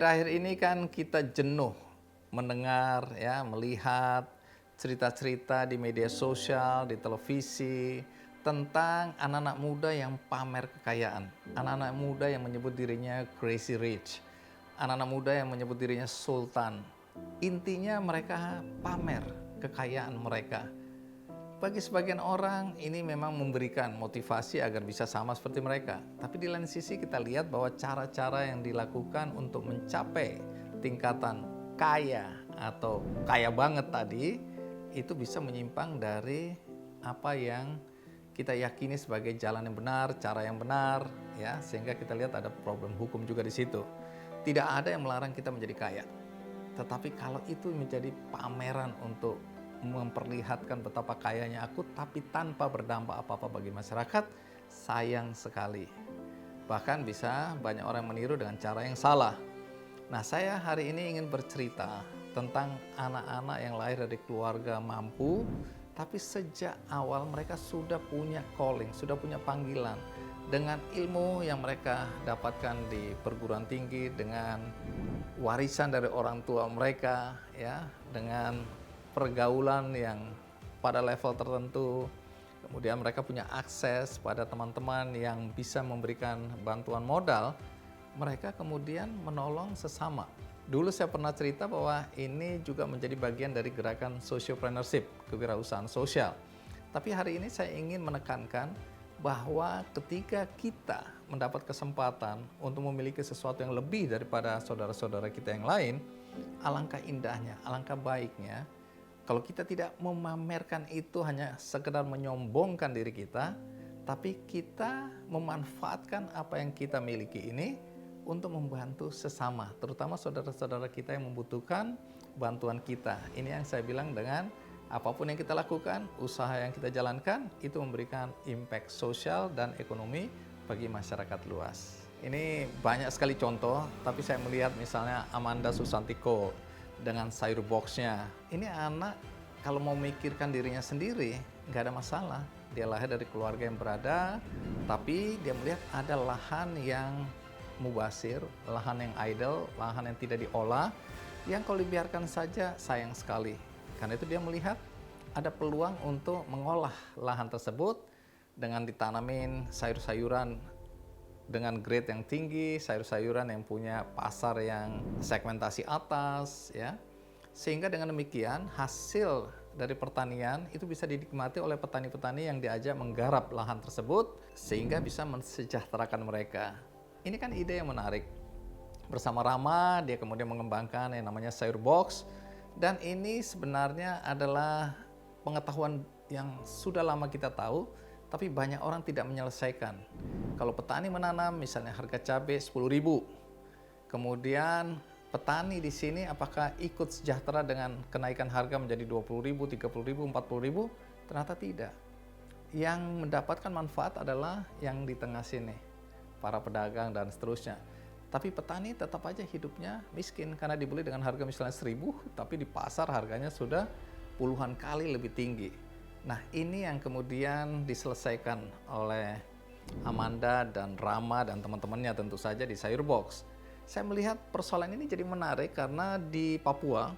Akhir-akhir ini kan kita jenuh mendengar ya, melihat cerita-cerita di media sosial, di televisi tentang anak-anak muda yang pamer kekayaan, anak-anak muda yang menyebut dirinya crazy rich, anak-anak muda yang menyebut dirinya sultan. Intinya mereka pamer kekayaan mereka. Bagi sebagian orang ini memang memberikan motivasi agar bisa sama seperti mereka. Tapi di lain sisi kita lihat bahwa cara-cara yang dilakukan untuk mencapai tingkatan kaya atau kaya banget tadi itu bisa menyimpang dari apa yang kita yakini sebagai jalan yang benar, cara yang benar, ya, sehingga kita lihat ada problem hukum juga di situ. Tidak ada yang melarang kita menjadi kaya. Tetapi kalau itu menjadi pameran untuk memperlihatkan betapa kayanya aku, tapi tanpa berdampak apa-apa bagi masyarakat, sayang sekali. Bahkan bisa banyak orang meniru dengan cara yang salah. Nah, saya hari ini ingin bercerita tentang anak-anak yang lahir dari keluarga mampu, tapi sejak awal mereka sudah punya calling, sudah punya panggilan. Dengan ilmu yang mereka dapatkan di perguruan tinggi, dengan warisan dari orang tua mereka, ya, dengan pergaulan yang pada level tertentu, kemudian mereka punya akses pada teman-teman yang bisa memberikan bantuan modal, mereka kemudian menolong sesama. Dulu saya pernah cerita bahwa ini juga menjadi bagian dari gerakan sociopreneurship, kewirausahaan sosial. Tapi hari ini saya ingin menekankan bahwa ketika kita mendapat kesempatan untuk memiliki sesuatu yang lebih daripada saudara-saudara kita yang lain, alangkah indahnya, alangkah baiknya kalau kita tidak memamerkan itu hanya sekedar menyombongkan diri kita, tapi kita memanfaatkan apa yang kita miliki ini untuk membantu sesama, terutama saudara-saudara kita yang membutuhkan bantuan kita. Ini yang saya bilang dengan apapun yang kita lakukan, usaha yang kita jalankan, itu memberikan impact sosial dan ekonomi bagi masyarakat luas. Ini banyak sekali contoh, tapi saya melihat misalnya Amanda Susantiko dengan sayur boxnya. Ini anak kalau mau mikirkan dirinya sendiri, nggak ada masalah. Dia lahir dari keluarga yang berada, tapi dia melihat ada lahan yang mubasir, lahan yang idle, lahan yang tidak diolah, yang kalau dibiarkan saja sayang sekali. Karena itu dia melihat ada peluang untuk mengolah lahan tersebut dengan ditanamin sayur-sayuran dengan grade yang tinggi, sayur-sayuran yang punya pasar yang segmentasi atas, ya. Sehingga dengan demikian hasil dari pertanian itu bisa dinikmati oleh petani-petani yang diajak menggarap lahan tersebut sehingga bisa mensejahterakan mereka. Ini kan ide yang menarik. Bersama Rama dia kemudian mengembangkan yang namanya sayur box, dan ini sebenarnya adalah pengetahuan yang sudah lama kita tahu, tapi banyak orang tidak menyelesaikan. Kalau petani menanam misalnya harga cabai 10.000, kemudian petani di sini apakah ikut sejahtera dengan kenaikan harga menjadi 20.000, 30.000, 40.000? Ternyata tidak. Yang mendapatkan manfaat adalah yang di tengah sini, para pedagang dan seterusnya. Tapi petani tetap aja hidupnya miskin karena dibeli dengan harga misalnya 1.000, tapi di pasar harganya sudah puluhan kali lebih tinggi. Nah, ini yang kemudian diselesaikan oleh Amanda dan Rama dan teman-temannya tentu saja di Sayur Box. Saya melihat persoalan ini jadi menarik karena di Papua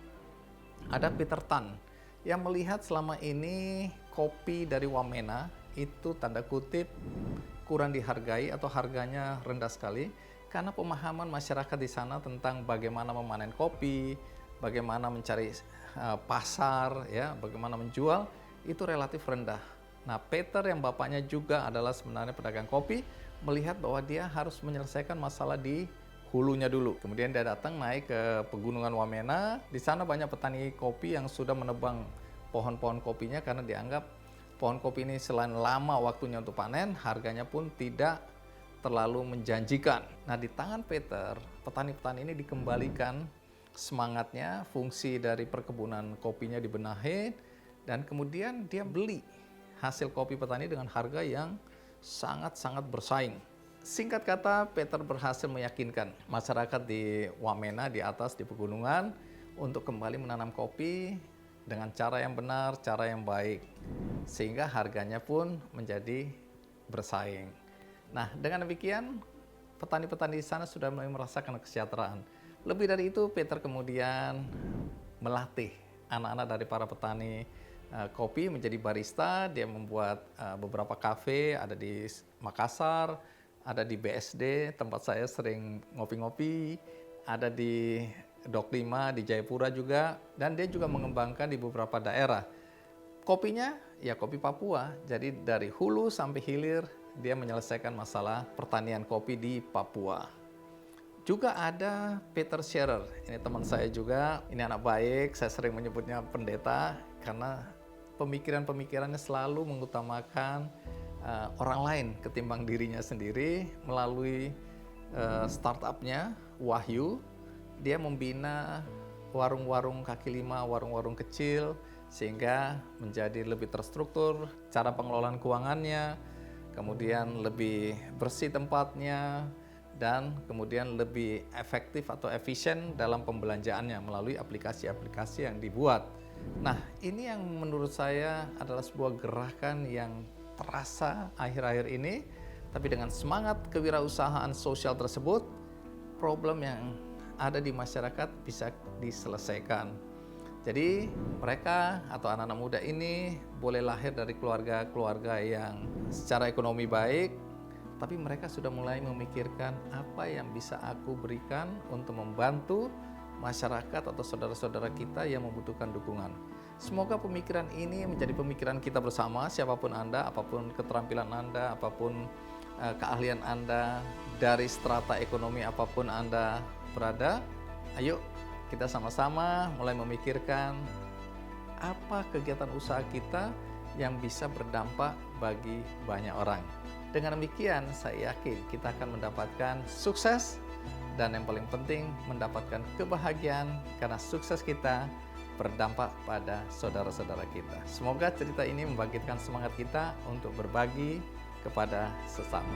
ada Peter Tan yang melihat selama ini kopi dari Wamena itu tanda kutip kurang dihargai atau harganya rendah sekali karena pemahaman masyarakat di sana tentang bagaimana memanen kopi, bagaimana mencari pasar, ya, bagaimana menjual itu relatif rendah. Nah, Peter yang bapaknya juga adalah sebenarnya pedagang kopi melihat bahwa dia harus menyelesaikan masalah di hulunya dulu. Kemudian dia datang naik ke pegunungan Wamena. Di sana banyak petani kopi yang sudah menebang pohon-pohon kopinya karena dianggap pohon kopi ini selain lama waktunya untuk panen, harganya pun tidak terlalu menjanjikan. Nah, di tangan Peter, petani-petani ini dikembalikan semangatnya, fungsi dari perkebunan kopinya dibenahi, dan kemudian dia beli hasil kopi petani dengan harga yang sangat-sangat bersaing. Singkat kata, Peter berhasil meyakinkan masyarakat di Wamena, di atas, di pegunungan, untuk kembali menanam kopi dengan cara yang benar, cara yang baik. Sehingga harganya pun menjadi bersaing. Nah, dengan demikian, petani-petani di sana sudah mulai merasakan kesejahteraan. Lebih dari itu, Peter kemudian melatih anak-anak dari para petani kopi menjadi barista. Dia membuat beberapa kafe, ada di Makassar, ada di BSD, tempat saya sering ngopi-ngopi, ada di Dok 5 di Jayapura juga, dan dia juga mengembangkan di beberapa daerah. Kopinya ya kopi Papua, jadi dari hulu sampai hilir dia menyelesaikan masalah pertanian kopi di Papua. Juga ada Peter Scherer, ini teman saya juga, ini anak baik, saya sering menyebutnya pendeta karena pemikiran-pemikirannya selalu mengutamakan orang lain ketimbang dirinya sendiri. Melalui startupnya Wahyu, dia membina warung-warung kaki lima, warung-warung kecil, sehingga menjadi lebih terstruktur cara pengelolaan keuangannya, kemudian lebih bersih tempatnya, dan kemudian lebih efektif atau efisien dalam pembelanjaannya melalui aplikasi-aplikasi yang dibuat. Nah, ini yang menurut saya adalah sebuah gerakan yang terasa akhir-akhir ini, tapi dengan semangat kewirausahaan sosial tersebut, problem yang ada di masyarakat bisa diselesaikan. Jadi mereka atau anak-anak muda ini boleh lahir dari keluarga-keluarga yang secara ekonomi baik, tapi mereka sudah mulai memikirkan apa yang bisa aku berikan untuk membantu masyarakat atau saudara-saudara kita yang membutuhkan dukungan. Semoga pemikiran ini menjadi pemikiran kita bersama, siapapun Anda, apapun keterampilan Anda, apapun keahlian Anda, dari strata ekonomi apapun Anda berada. Ayo kita sama-sama mulai memikirkan apa kegiatan usaha kita yang bisa berdampak bagi banyak orang. Dengan demikian, saya yakin kita akan mendapatkan sukses dan yang paling penting mendapatkan kebahagiaan karena sukses kita berdampak pada saudara-saudara kita. Semoga cerita ini membangkitkan semangat kita untuk berbagi kepada sesama.